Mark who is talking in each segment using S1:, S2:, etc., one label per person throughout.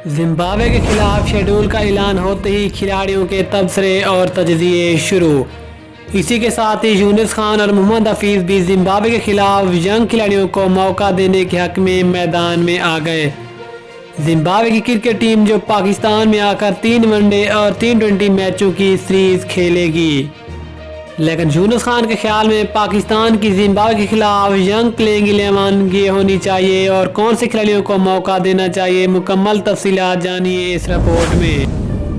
S1: Zimbabwe کے خلاف schedule کا اعلان ہوتے ہی کھلاڑیوں کے تبصرے اور تجزیے شروع۔ اسی کے ساتھ ہی یونس خان اور محمد حفیظ بھی زمبابوے کے خلاف ینگ کھلاڑیوں کو موقع دینے کے حق میں میدان میں آ گئے۔ زمبابوے کی کرکٹ ٹیم جو پاکستان میں آ کر 3 ون ڈے اور 3 ٹوئنٹی میچوں کی سیریز کھیلے گی، لیکن یونس خان کے خیال میں پاکستان کی زمبابوے کے خلاف ینگ پلینگ 11 یہ ہونی چاہیے اور کون سے کھلاڑیوں کو موقع دینا چاہیے، مکمل تفصیلات جانیے اس رپورٹ میں۔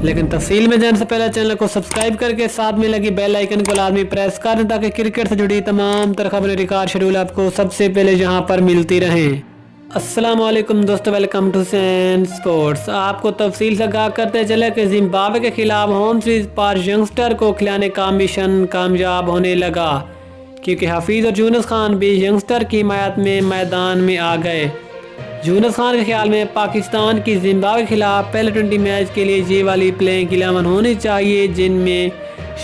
S1: لیکن تفصیل میں جانے سے پہلے چینل کو سبسکرائب کر کے ساتھ میں لگی بیل آئیکن کو لازمی پریس کر دیں تاکہ کرکٹ سے جڑی تمام تر خبریں ریکارڈ شیڈول آپ کو سب سے پہلے یہاں پر ملتی رہیں۔ السلام علیکم دوستو، ویلکم ٹو حسین سپورٹس۔ آپ کو تفصیل سے آگاہ کرتے چلے کہ زمبابوے کے خلاف ہوم سیریز پر ینگسٹر کو کھلانے کا مشن کامیاب ہونے لگا، کیونکہ حفیظ اور یونس خان بھی ینگسٹر کی حمایت میں میدان میں آ گئے۔ یونس خان کے خیال میں پاکستان کی زمبابوے کے خلاف پہلے 20 میچ کے لیے یہ والی پلینگ 11 ہونی چاہیے، جن میں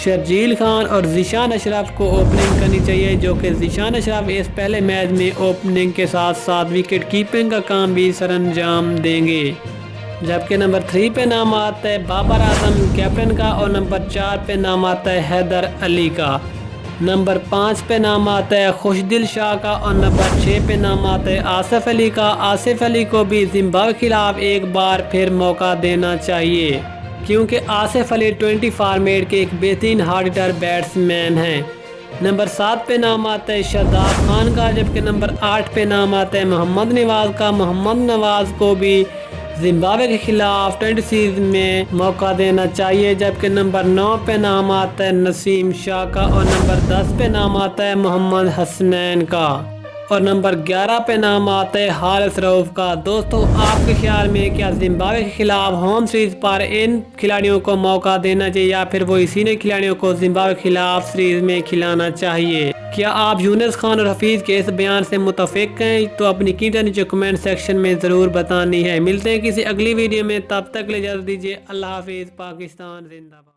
S1: شرجیل خان اور ذیشان اشرف کو اوپننگ کرنی چاہیے، جو کہ ذیشان اشرف اس پہلے میچ میں اوپننگ کے ساتھ ساتھ وکٹ کیپنگ کا کام بھی سر انجام دیں گے۔ جبکہ نمبر 3 پہ نام آتا ہے بابر اعظم کیپٹن کا، اور نمبر 4 پہ نام آتا ہے حیدر علی کا، نمبر 5 پہ نام آتا ہے خوشدل شاہ کا، اور نمبر 6 پہ نام آتا ہے آصف علی کا۔ آصف علی کو بھی زمبابوے کے خلاف ایک بار پھر موقع دینا چاہیے، کیونکہ آصف علی 20 فارمیٹ کے ایک بہترین ہارڈ ہٹر بیٹس مین ہیں۔ نمبر 7 پہ نام آتا ہے شاداب خان کا، جبکہ نمبر 8 پہ نام آتا ہے محمد نواز کا۔ محمد نواز کو بھی زمبابوے کے خلاف 20 سیریز میں موقع دینا چاہیے، جبکہ نمبر 9 پہ نام آتا ہے نسیم شاہ کا، اور نمبر 10 پہ نام آتا ہے محمد حسنین کا، اور نمبر 11 پہ نام آتا ہے حارث رؤف کا۔ دوستو، آپ کے خیال میں کیا زمبابوے کے خلاف ہوم سیریز پر ان کھلاڑیوں کو موقع دینا چاہیے، یا پھر وہ اسی نے کھلاڑیوں کو زمبابوے کے خلاف سیریز میں کھلانا چاہیے؟ کیا آپ یونس خان اور حفیظ کے اس بیان سے متفق ہیں؟ تو اپنی قیمتی نیچے کمنٹ سیکشن میں ضرور بتانی ہے۔ ملتے ہیں کسی اگلی ویڈیو میں، تب تک کے لیے اجازت دیجیے۔ اللہ حافظ۔ پاکستان زندہ باد۔